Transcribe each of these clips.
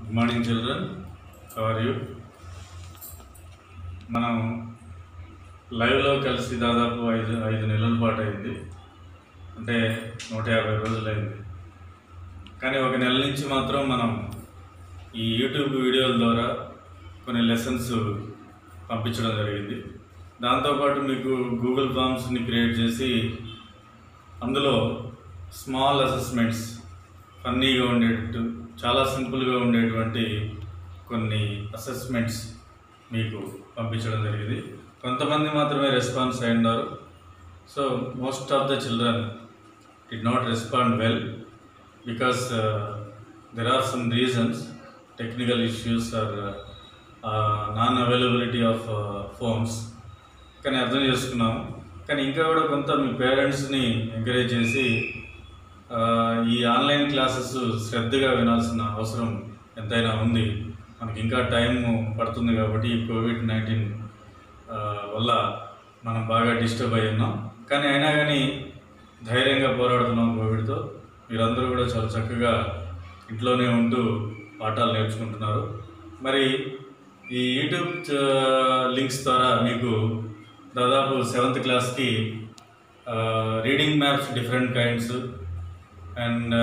Good morning children, how are you? మనం లైవ్లో కలిసి దాదాపు ఐదు నెలల పాటు అయింది, అంటే 150 రోజులు అయింది. కానీ ఒక నెల నుంచి మాత్రం మనం ఈ యూట్యూబ్ వీడియోల ద్వారా కొన్ని లెసన్స్ పంపించడం జరిగింది. దాంతోపాటు మీకు గూగుల్ ఫామ్స్ని క్రియేట్ చేసి అందులో స్మాల్ అసెస్మెంట్స్, ఫన్నీగా ఉండేటట్టు, చాలా సింపుల్గా ఉండేటువంటి కొన్ని అసెస్మెంట్స్ మీకు పంపించడం జరిగింది. కొంతమంది మాత్రమే రెస్పాన్స్ అయ్యారు. So most of the children did not respond well because there are some reasons, technical issues or non-availability of phones. కానీ అర్థం చేసుకున్నాము. కానీ ఇంకా కూడా కొంత మీ పేరెంట్స్ని ఎంకరేజ్ చేసి ఈ ఆన్లైన్ క్లాసెస్ శ్రద్ధగా వినాల్సిన అవసరం ఎంతైనా ఉంది. మనకి ఇంకా టైం పడుతుంది కాబట్టి ఈ కోవిడ్-19 వల్ల మనం బాగా డిస్టర్బ్ అయి ఉన్నాం. కానీ అయినా కానీ ధైర్యంగా పోరాడుతున్నాం కోవిడ్తో. మీరందరూ కూడా చాలా చక్కగా ఇంట్లోనే ఉంటూ పాఠాలు నేర్చుకుంటున్నారు. మరి ఈ యూట్యూబ్ లింక్స్ ద్వారా మీకు దాదాపు 7th క్లాస్కి reading maps different kinds and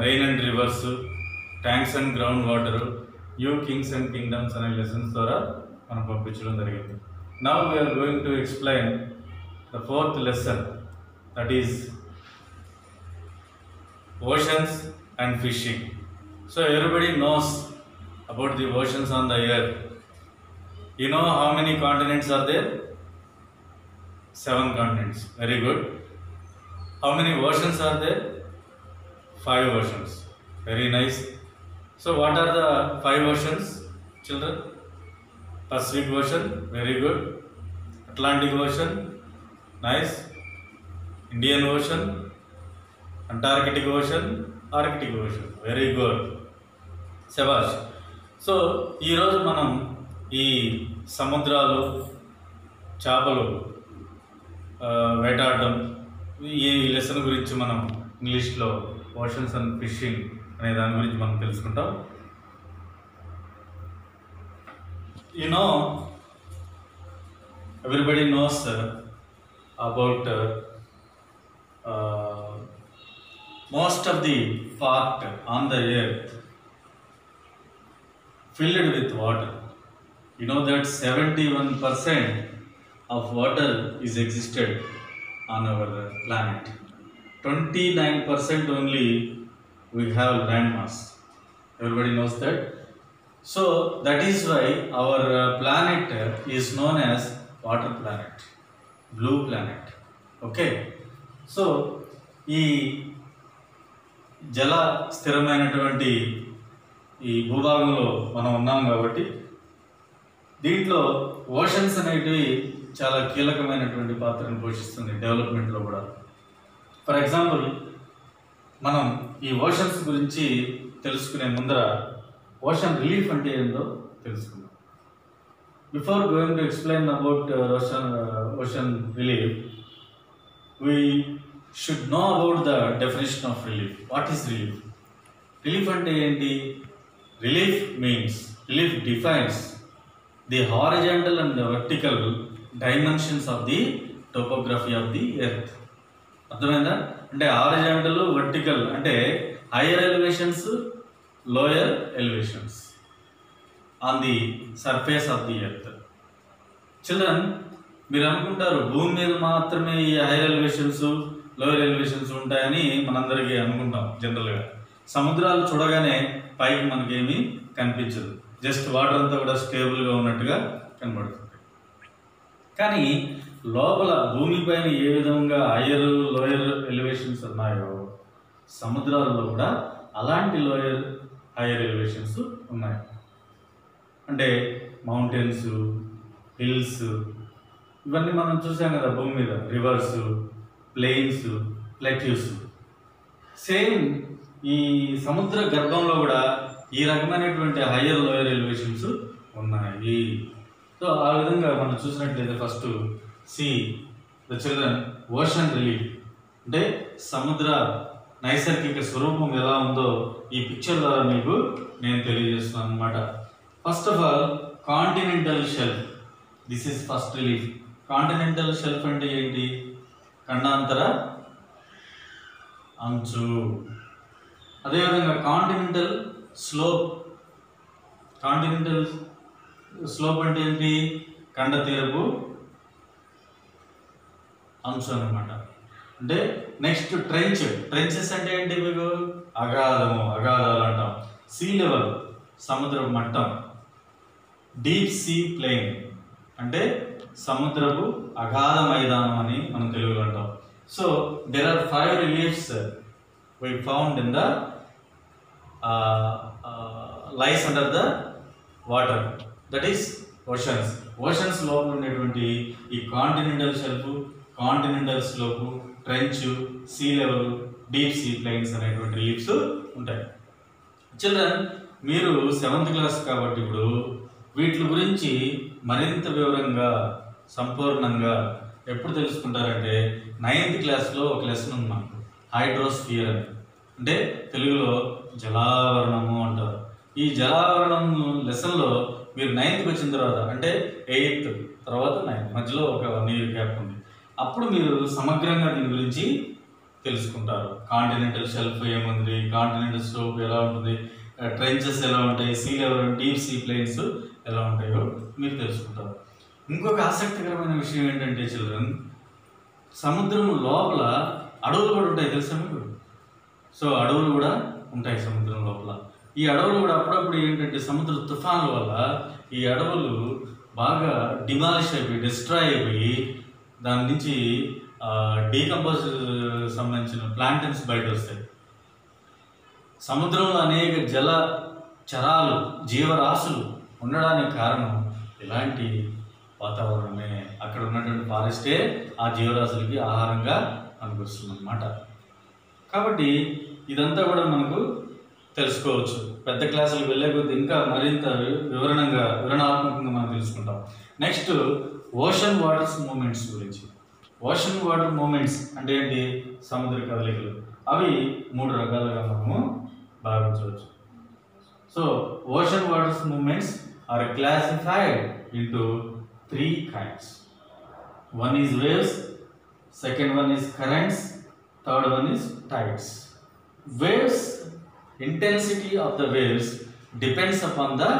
rain and rivers, tanks and ground water, you kings and kingdoms అనే లెసన్స్ ద్వారా మనం పంపించడం జరిగింది. Now we are going to explain the 4th lesson, that is oceans and fishing. So everybody knows about the oceans on the earth. You know how many continents are there? 7 continents. Very good. How many oceans are there? 5 oceans. Very nice. So what are the 5 oceans, children? Pacific Ocean. Very good. Atlantic Ocean. Nice. Indian Ocean. Antarctic Ocean, Arctic Ocean. Very good. శబాష్. So ఈరోజు మనం ఈ సముద్రాలు, చేపలు వేటాడడం, ఈ lesson గురించి మనం ఇంగ్లీష్లో ఓషన్స్ అండ్ ఫిషింగ్ అనే దాని గురించి మనం తెలుసుకుంటాం. You know, everybody knows about most of the part on the earth filled with water. You know that 71% of water is existed on our planet. 29% only we have land mass. Everybody knows that. So that is why our planet is known as water planet, blue planet. Okay. So ఈ జల స్థిరమైనటువంటి ఈ భూభాగంలో మనం ఉన్నాం కాబట్టి దీంట్లో oceans అనేటివి చాలా కీలకమైనటువంటి పాత్రను పోషిస్తుంది డెవలప్మెంట్లో కూడా. ఫర్ ఎగ్జాంపుల్, మనం ఈ ఓషన్స్ గురించి తెలుసుకునే ముందర ఓషన్ రిలీఫ్ అంటే ఏందో తెలుసుకుందాం. Before going to explain about ocean relief, we should know about the definition of relief. What is relief? Relief ante enti? Relief defines the horizontal and the vertical dimensions of the topography of the earth. అర్థమైందా? అంటే horizontal, vertical అంటే hire elevations, lower elevations on the surface of the earth. Children, మీరు అనుకుంటారు భూమి మీద మాత్రమే ఈ hire elevations, lower elevations ఉంటాయని మనందరికీ అనుకుంటాం జనరల్గా. సముద్రాలు చూడగానే పైకి మనకేమీ కనిపించదు, జస్ట్ వాటర్ అంతా కూడా స్టేబుల్గా ఉన్నట్టుగా కనబడుతుంది. కానీ లోపల భూమిపైన ఏ విధంగా హైయర్ లోయర్ ఎలివేషన్స్ ఉన్నాయో సముద్రాలలో కూడా అలాంటి లోయర్ హైయర్ ఎలివేషన్స్ ఉన్నాయి. అంటే మౌంటైన్స్, హిల్స్, ఇవన్నీ మనం చూసాం కదా భూమి మీద. Reverse, plains, ప్లెట్యూస్. సేమ్ ఈ సముద్ర గర్భంలో కూడా ఈ రకమైనటువంటి హయ్యర్ లోయర్ ఎలివేషన్స్ ఉన్నాయి. సో ఆ విధంగా మనం చూసినట్లయితే first see the children ocean relief అంటే సముద్ర నైసర్గిక స్వరూపం ఎలా ఉందో ఈ పిక్చర్ ద్వారా మీకు నేను తెలియజేస్తున్నాను అనమాట. First of all continental shelf, this is first relief. Continental shelf అంటే ఏంటి? ఖండాంతర అంచు. అదేవిధంగా కాంటినెంటల్ స్లోప్, కాంటినెంటల్ స్లోప్ అంటే ఏంటి? ఖండ తీరపు అంచు అన్నమాట. అంటే నెక్స్ట్ ట్రెంచ్, ట్రెంచెస్ అంటే ఏంటి మీకు? అగాధము, అగాధాలు అంటాం. సీ లెవెల్, సముద్ర మట్టం. డీప్ సీ ప్లెయిన్ అంటే సముద్రపు అగాధ మైదానం అని మనం తెలుగులో అంటాం. So there are 5 reliefs we found in the lies under the water, that is oceans. Oceans లోపల ఉండేటువంటి ఈ continental shelf, continental slope, trench, sea level, deep sea plains అనేటువంటి రిలీఫ్స్ ఉంటాయి. చిల్డ్రన్, మీరు 7th క్లాస్ కాబట్టి ఇప్పుడు వీటి గురించి మరింత వివరంగా సంపూర్ణంగా ఎప్పుడు తెలుసుకుంటారంటే 9th క్లాస్లో ఒక లెసన్ ఉంది మనకు, హైడ్రోస్ఫియర్ అని. అంటే తెలుగులో జలావరణము అంటారు. ఈ జలావరణం లెసన్లో మీరు 9th వచ్చిన తర్వాత, అంటే 8th తర్వాత 9th మధ్యలో ఒక 1 year గ్యాప్ ఉంది. అప్పుడు మీరు సమగ్రంగా దీని గురించి తెలుసుకుంటారు. కాంటినెంటల్ షెల్ఫ్ ఏముంది, కాంటినెంటల్ స్లోప్ ఎలా ఉంటుంది, ట్రెంచెస్ ఎలా ఉంటాయి, sea level, deep sea plains ఎలా ఉంటాయో మీరు తెలుసుకుంటారు. ఇంకొక ఆసక్తికరమైన విషయం ఏంటంటే చిల్డ్రన్, సముద్రం లోపల అడవులు కూడా ఉంటాయి, తెలుసా మీకు? సో అడవులు కూడా ఉంటాయి సముద్రం లోపల. ఈ అడవులు కూడా అప్పుడప్పుడు ఏంటంటే సముద్ర తుఫాన్ల వల్ల ఈ అడవులు బాగా డిమాలిష్ అయిపోయి, డిస్ట్రాయ్ అయిపోయి, దాని నుంచి డీకంపోజ్ సంబంధించిన ప్లాంటన్స్ బయట వస్తాయి. సముద్రంలో అనేక జల చరాలు, జీవరాశులు ఉండడానికి కారణం ఇలాంటి వాతావరణమే. అక్కడ ఉన్నటువంటి ఫారెస్టే ఆ జీవరాశులకి ఆహారంగా మనకు వస్తుంది అన్నమాట. కాబట్టి ఇదంతా కూడా మనకు తెలుసుకోవచ్చు. పెద్ద క్లాసులకు వెళ్ళే కొద్దీ ఇంకా మరింత వివరణాత్మకంగా మనం తెలుసుకుంటాం. నెక్స్ట్ ఓషన్ వాటర్స్ మూమెంట్స్ గురించి. ఓషన్ వాటర్ మూమెంట్స్ అంటే ఏంటి? సముద్ర కదలికలు. అవి 3 రకాలుగా మనము భావించవచ్చు. So ocean waters movements are classified into 3 kinds. One is waves, second one is currents, third one is tides. Waves, intensity of the waves depends upon the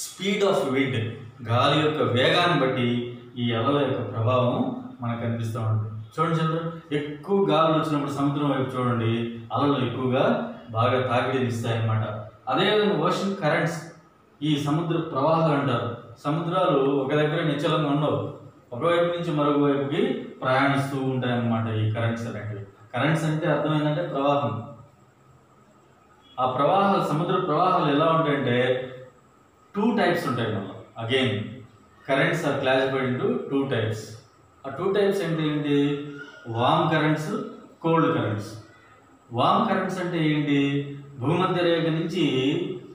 speed of wind. గాలి యొక్క వేగాన్ని బట్టి ఈ అలల యొక్క ప్రభావం మనకు కనిపిస్తూ ఉంటుంది. చూడండి చంద్రుడు, ఎక్కువ గాలులు వచ్చినప్పుడు సముద్రం వైపు చూడండి, అలలు ఎక్కువగా బాగా తాకిడిని ఇస్తాయన్నమాట. అదేవిధంగా ఓషన్ కరెంట్స్, ఈ సముద్ర ప్రవాహాలు అంటారు. సముద్రాలు ఒక దగ్గర నిశ్చలంగా ఉండవు, ఒకవైపు నుంచి మరొక వైపుకి ప్రయాణిస్తూ ఉంటాయన్నమాట ఈ కరెంట్స్ అనేవి. కరెంట్స్ అంటే అర్థం ఏంటంటే ప్రవాహం. ఆ ప్రవాహాలు, సముద్ర ప్రవాహాలు ఎలా ఉంటాయంటే 2 types ఉంటాయి మనలో. Again currents are classified into 2 types. ఆ 2 types ఏంటి? Warm currents, cold currents. Warm currents అంటే ఏంటి? భూమధ్య రేఖ నుంచి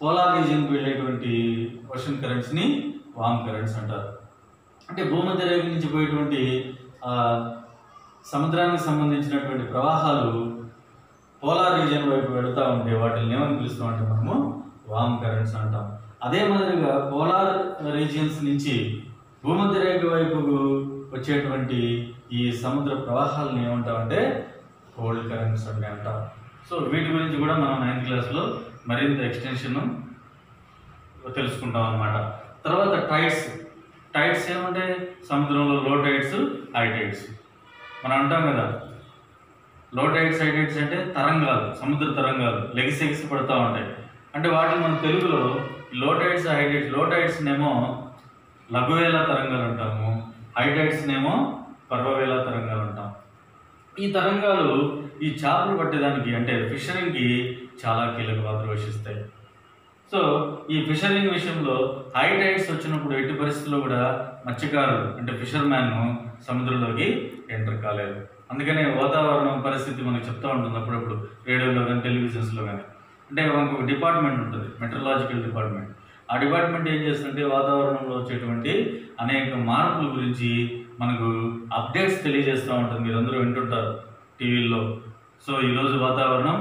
పోలార్ రీజియన్కి వెళ్ళేటువంటి ఓషన్ కరెంట్స్ని వామ్ కరెంట్స్ అంటారు. అంటే భూమధ్య రేఖ నుంచి పోయేటువంటి సముద్రానికి సంబంధించినటువంటి ప్రవాహాలు పోలార్ రీజియన్ వైపు వెళుతూ ఉంటే వాటిని ఏమని పిలుస్తామంటే మనము వామ్ కరెంట్స్ అంటాం. అదే మాదిరిగా పోలార్ రీజియన్స్ నుంచి భూమధ్య రేఖ వైపు వచ్చేటువంటి ఈ సముద్ర ప్రవాహాలను ఏమంటామంటే కోల్డ్ కరెంట్స్ అంటే అంటాం. సో వీటి గురించి కూడా మనం 9th క్లాస్లో మరింత ఎక్స్టెన్షన్ తెలుసుకుంటాం అన్నమాట. తర్వాత టైడ్స్. టైడ్స్ ఏమంటే సముద్రంలో లో టైడ్స్, హై టైడ్స్. మనం అంటాం కదా, లో టైడ్స్, హై టైడ్స్ అంటే తరంగాలు, సముద్ర తరంగాలు లెగిసి పడుతూ ఉంటాయి. అంటే వాటిని మనం తెలుగులో లో టైడ్స్, హై టైడ్స్, లో టైడ్స్నేమో లఘువేళ తరంగాలు అంటాము, హై టైడ్స్నేమో పర్వవేళ తరంగాలు అంటాం. ఈ తరంగాలు ఈ చేపలు పట్టేదానికి అంటే ఫిషరింగ్కి చాలా కీలక పాత్ర వహిస్తాయి. సో ఈ ఫిషరింగ్ విషయంలో హై టైడ్స్ వచ్చినప్పుడు ఎట్టి పరిస్థితుల్లో కూడా మత్స్యకారులు అంటే ఫిషర్ మ్యాన్ సముద్రంలోకి ఎంటర్ కాలేదు. అందుకనే వాతావరణం పరిస్థితి మనకు చెప్తూ ఉంటుంది అప్పుడప్పుడు, రేడియోలో కానీ టెలివిజన్స్లో కానీ. అంటే మనకు ఒక డిపార్ట్మెంట్ ఉంటుంది, మెట్రలాజికల్ డిపార్ట్మెంట్. ఆ డిపార్ట్మెంట్ ఏం చేస్తుందంటే వాతావరణంలో వచ్చేటువంటి అనేక మార్పుల గురించి మనకు అప్డేట్స్ తెలియజేస్తూ ఉంటుంది. మీరు అందరూ వింటుంటారు టీవీల్లో. సో ఈరోజు వాతావరణం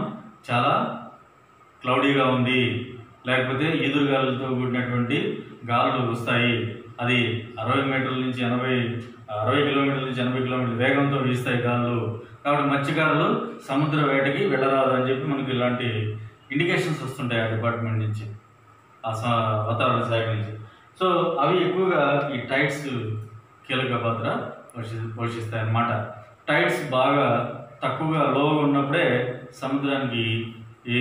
చాలా క్లౌడీగా ఉంది, లేకపోతే ఈదురుగాలులతో కూడినటువంటి గాలులు వస్తాయి, అది 60 కిలోమీటర్ల నుంచి 80 కిలోమీటర్ల వేగంతో వీస్తాయి గాలులు, కాబట్టి మత్స్యకారులు సముద్ర వేటకి వెళ్ళరాదు అని చెప్పి మనకి ఇలాంటి ఇండికేషన్స్ వస్తుంటాయి ఆ డిపార్ట్మెంట్ నుంచి, ఆ వాతావరణ శాఖ నుంచి. సో అవి ఎక్కువగా ఈ టైడ్స్ కీలక పాత్ర పోషిస్తాయి అన్నమాట. టైడ్స్ బాగా తక్కువగా లోగా ఉన్నప్పుడే సముద్రానికి ఈ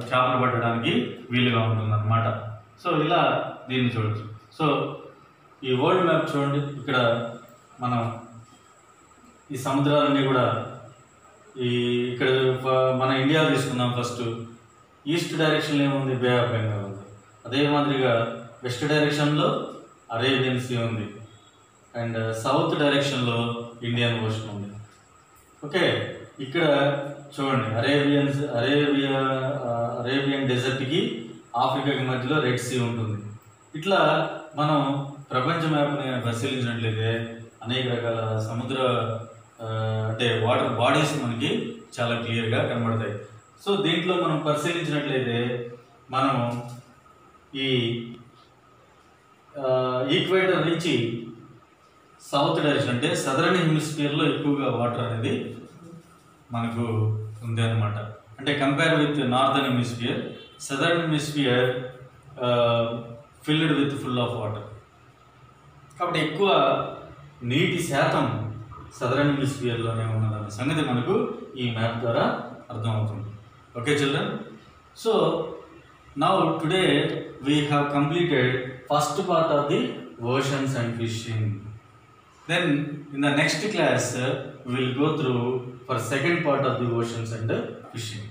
చేపలు పట్టడానికి వీలుగా ఉంటుందన్నమాట. సో ఇలా దీన్ని చూడవచ్చు. సో ఈ వరల్డ్ మ్యాప్ చూడండి, ఇక్కడ మనం ఈ సముద్రాలన్నీ కూడా ఇక్కడ మన ఇండియా తీసుకుందాం. ఫస్ట్ ఈస్ట్ డైరెక్షన్లో ఏముంది, బే ఆఫ్ బెంగాల్ ఉంది. అదే మాదిరిగా వెస్ట్ డైరెక్షన్లో అరేబియన్ సీ ఉంది, అండ్ సౌత్ డైరెక్షన్లో ఇండియన్ ఓషన్ ఉంది. ఓకే, ఇక్కడ చూడండి అరేబియన్ డెజర్ట్కి ఆఫ్రికాకి మధ్యలో రెడ్ సీ ఉంటుంది. ఇట్లా మనం ప్రపంచ మ్యాప్ని పరిశీలించినట్లయితే అనేక రకాల సముద్ర అంటే వాటర్ బాడీస్ మనకి చాలా క్లియర్గా కనబడతాయి. సో దీంట్లో మనం పరిశీలించినట్లయితే మనం ఈ ఈక్వేటర్ నుంచి సౌత్ డైరెక్షన్ అంటే సదరన్ హెమిస్ఫియర్లో ఎక్కువగా వాటర్ అనేది మనకు ఉంది అన్నమాట. అంటే compare with northern hemisphere, southern hemisphere filled with full of water. కాబట్టి ఎక్కువ నీటి శాతం సదరన్ హెమిస్ఫియర్లోనే ఉన్నదన్న సంగతి మనకు ఈ మ్యాప్ ద్వారా అర్థమవుతుంది. Okay children, so now today we have completed first part of the oceans and fishing. Then in the next class we will go through for second part of the oceans and fishing.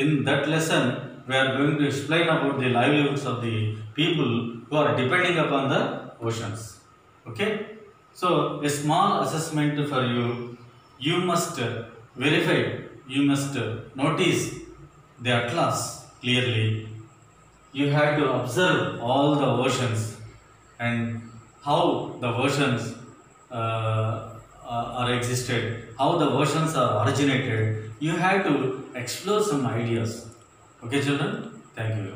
In that lesson we are going to explain about the livelihoods of the people who are depending upon the oceans. Okay, so a small assessment for you. You must verify, you must notice the atlas clearly. You have to observe all the oceans and how the oceans are existed, how the oceans are originated. You have to explore some ideas. Okay children, thank you.